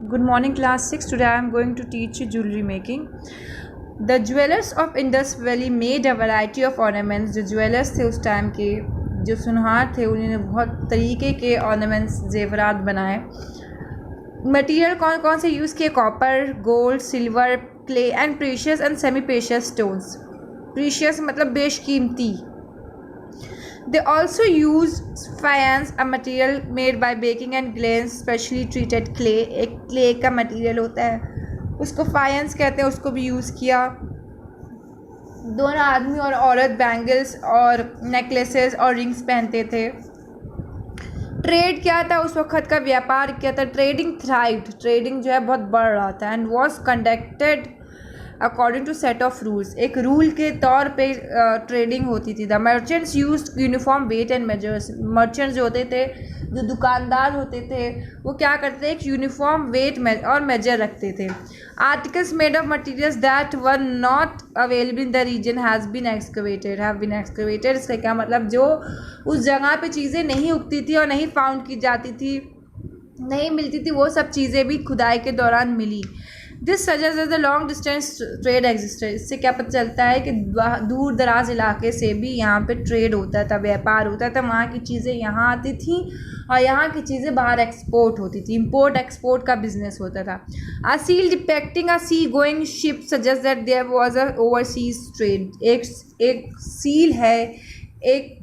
Good morning, class 6. Today I am going to teach you jewelry making. The jewelers of Indus Valley made a variety of ornaments. जो jewellers थे उस time के, जो सुनहार थे, उन्होंने बहुत तरीके के ऑर्नामेंट्स जेवरात बनाए. मटेरियल कौन कौन से यूज़ किए? Copper, gold, silver, clay and precious and semi precious stones. Precious मतलब बेशकीमती. They also use faience, a material made by baking and glaze specially treated clay. एक clay का material होता है, उसको faience कहते हैं, उसको भी यूज़ किया. दोनों आदमी और औरत बैंगल्स और नेकलेसेस और रिंग्स पहनते थे. ट्रेड क्या था उस वक्त का? व्यापार क्या था? Trading thrived. ट्रेडिंग जो है बहुत बढ़ रहा था. And was conducted according to set of rules. एक रूल के तौर पे ट्रेडिंग होती थी. The merchants used uniform weight and measures. Merchants जो होते थे, जो दुकानदार होते थे, वो क्या करते थे? एक यूनिफॉर्म वेट और मेजर रखते थे. Articles made of materials that were not available in the region have been excavated. इसका क्या मतलब? जो उस जगह पे चीज़ें नहीं उगती थी और नहीं फाउंड की जाती थी, नहीं मिलती थी, वो सब चीज़ें भी खुदाई के दौरान मिली. This suggest the long distance trade existed. इससे क्या पता चलता है कि दूर दराज इलाके से भी यहाँ पे ट्रेड होता था, व्यापार होता था. वहाँ की चीज़ें यहाँ आती थी और यहाँ की चीज़ें बाहर एक्सपोर्ट होती थी. इंपोर्ट एक्सपोर्ट का बिजनेस होता था. A seal depicting a sea going ship suggest that there was a overseas trade. एक सील है, एक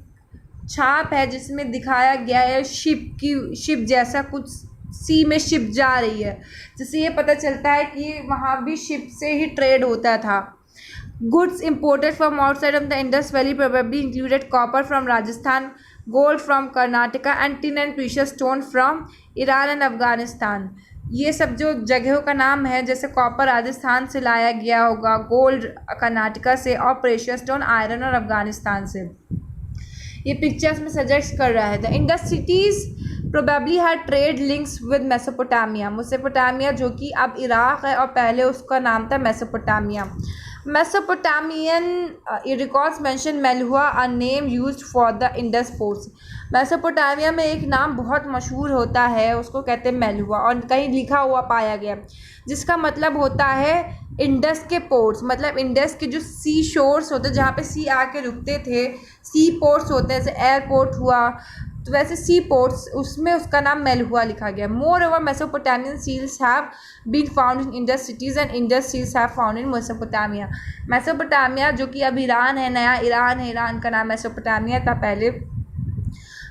छाप है जिसमें दिखाया गया है शिप जैसा कुछ, सी में शिप जा रही है, जिससे ये पता चलता है कि वहाँ भी शिप से ही ट्रेड होता था. Goods imported from outside of the Indus valley probably included copper from Rajasthan, gold from Karnataka and tin and precious stone from Iran and Afghanistan. ये सब जो जगहों का नाम है, जैसे कॉपर राजस्थान से लाया गया होगा, गोल्ड कर्नाटका से और प्रीशियस स्टोन आयरन और अफगानिस्तान से. ये पिक्चर्स में सजेस्ट कर रहा है. The Indus cities probably had trade links with Mesopotamia जो कि अब इराक़ है और पहले उसका नाम था Mesopotamia. Mesopotamian records mention Meluha, a name used for the Indus ports. Mesopotamia में एक नाम बहुत मशहूर होता है, उसको कहते हैं मेलुआ, और कहीं लिखा हुआ पाया गया, जिसका मतलब होता है इंडस के पोर्ट्स. मतलब इंडस के जो सी शोर्स होते, जहाँ पे सी आके रुकते थे, सी पोर्ट्स होते हैं, जैसे एयरपोर्ट हुआ, तो वैसे सी पोर्ट्स, उसमें उसका नाम मेलुआ लिखा गया. More over Mesopotamian seals have been found in Indus cities and Indus seals have found in Mesopotamia. Mesopotamia जो कि अब ईरान है, नया ईरान है, ईरान का नाम मेसोपोटामिया था पहले.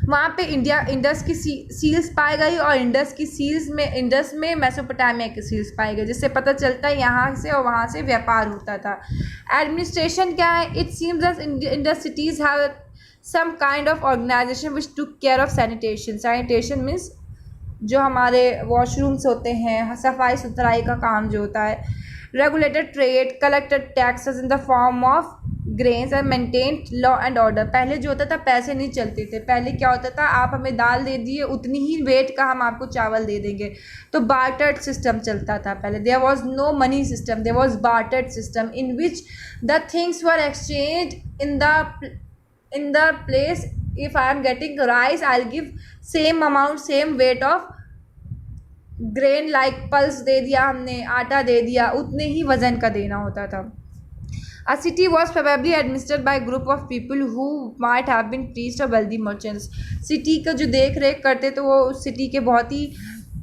वहाँ पे इंडस की सील्स पाई गई और इंडस में मेसोपोटामिया की सील्स पाई गई, जिससे पता चलता है यहाँ से और वहाँ से व्यापार होता था. एडमिनिस्ट्रेशन क्या है? It seems that Indus cities have some kind of organization which took care of sanitation. Sanitation means जो हमारे वॉशरूम्स होते हैं, सफाई सुथराई का काम जो होता है. Regulated trade, collected taxes in the form of grains and maintained law and order. पहले जो होता था, पैसे नहीं चलते थे. पहले क्या होता था? आप हमें दाल दे दिए, उतनी ही वेट का हम आपको चावल दे देंगे. तो बार्टर्ड सिस्टम चलता था पहले. There was no money system, there was bartered system in which the things were exchange in the place. If I am getting rice, I'll give same amount, same weight of grain, like pulse दे दिया हमने, आटा दे दिया, उतने ही वज़न का देना होता था. A city was probably administered by a group of people who might have been priests or wealthy merchants. City का जो देख रेख करते थे वो उस सिटी के बहुत ही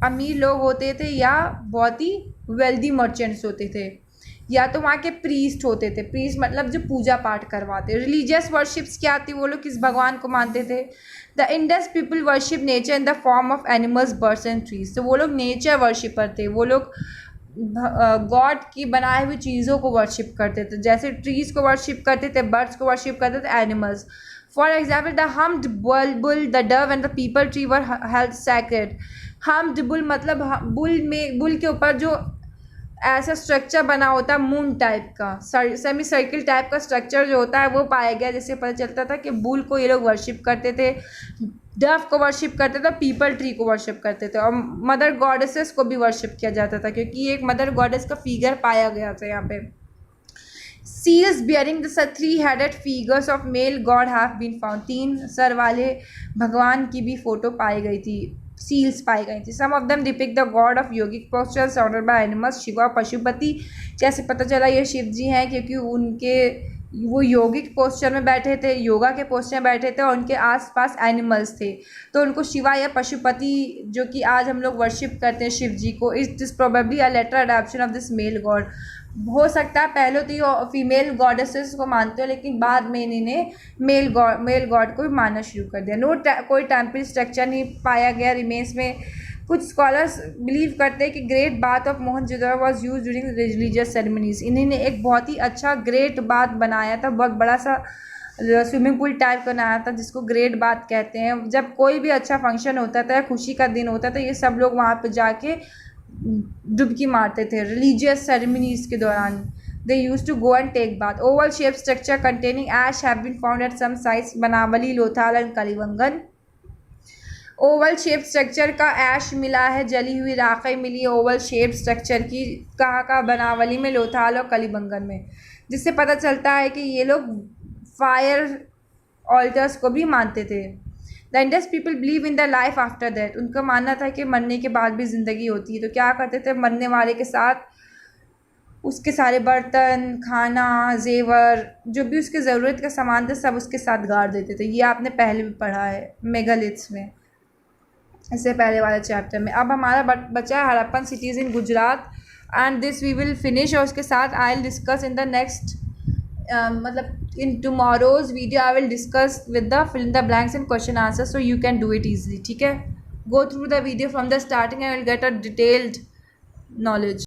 अमीर लोग होते थे या बहुत ही वेल्दी मर्चेंट्स होते थे, या तो वहाँ के प्रीस्ट होते थे. प्रीस्ट मतलब जो पूजा पाठ करवाते. रिलीजियस वर्शिप्स क्या थी? वो लोग किस भगवान को मानते थे? The Indus people worship nature in the form of animals, birds and trees. तो वो लोग नेचर वर्शिपर थे. वो लोग गॉड की बनाई हुई चीज़ों को वर्शिप करते थे, जैसे ट्रीज को वर्शिप करते थे, बर्ड्स को वर्शिप करते थे, animals. For example the hummed bull, the dove and the people tree were held sacred. hummed bull मतलब बुल के ऊपर जो ऐसा स्ट्रक्चर बना होता है, मून टाइप का, सेमी सर्किल टाइप का स्ट्रक्चर जो होता है, वो पाया गया, जिससे पता चलता था कि बुल को ये लोग वर्शिप करते थे, डव को वर्शिप करते थे, पीपल ट्री को वर्शिप करते थे, और मदर गॉडेसेस को भी वर्शिप किया जाता था, क्योंकि एक मदर गॉडेस का फिगर पाया गया था यहाँ पे. Seals bearing the 3-headed figures of male god have been found. 3 सर वाले भगवान की भी फोटो पाई गई थी. सील्स पाई गई थी। Some of them depict the god of yogic postures surrounded by animals, Shiva Pashupati. कैसे पता चला ये शिव जी हैं? क्योंकि वो योगिक पोस्चर में बैठे थे, योगा के पोस्चर में बैठे थे और उनके आसपास एनिमल्स थे, तो उनको शिवा या पशुपति, जो कि आज हम लोग वर्शिप करते हैं शिव जी को, is this probably a later adaptation of this male god. हो सकता है पहले तो ये फीमेल गॉडेसेस को मानते हो, लेकिन बाद में इन्हें मेल गॉड को भी मानना शुरू कर दिया। कोई टेम्पल स्ट्रक्चर नहीं पाया गया रिमेन्स में। कुछ स्कॉलर्स बिलीव करते हैं कि great bath of Mohenjodaro was use during religious ceremonies. इन्होंने एक बहुत ही अच्छा ग्रेट बाथ बनाया था, बहुत बड़ा सा स्विमिंग पूल टाइप का बनाया था, जिसको ग्रेट बाथ कहते हैं। जब कोई भी अच्छा फंक्शन होता था, खुशी का दिन होता था, ये सब लोग वहाँ पे जाके डुबकी मारते थे रिलीजियस सेरेमनीज के दौरान। They used to go and take bath. Oval shaped structure containing ash have been found at some sites, Banawali, Lothal and Kalibangan. Oval shape structure का ऐश मिला है, जली हुई राखें मिली है ओवल शेप स्ट्रक्चर की। कहाँ? बनावली में, लोथाल और कलिबंगन में, जिससे पता चलता है कि ये लोग फायर ऑल्टर्स को भी मानते थे। The Indus people believe in the life after that. उनका मानना था कि मरने के बाद भी ज़िंदगी होती है। तो क्या करते थे? मरने वाले के साथ उसके सारे बर्तन, खाना, जेवर, जो भी उसके ज़रूरत का सामान था, सब उसके साथ गाड़ देते थे। ये आपने पहले भी पढ़ा है मेगालिथ्स में, इससे पहले वाले चैप्टर में। अब हमारा बचा है Harappan cities in Gujarat, and this we will finish. और उसके साथ I will discuss in the next, मतलब in tomorrow's video I will discuss with the fill in the blanks and question answer, so you can do it easily. ठीक है, go through the video from the starting, I will get a detailed knowledge.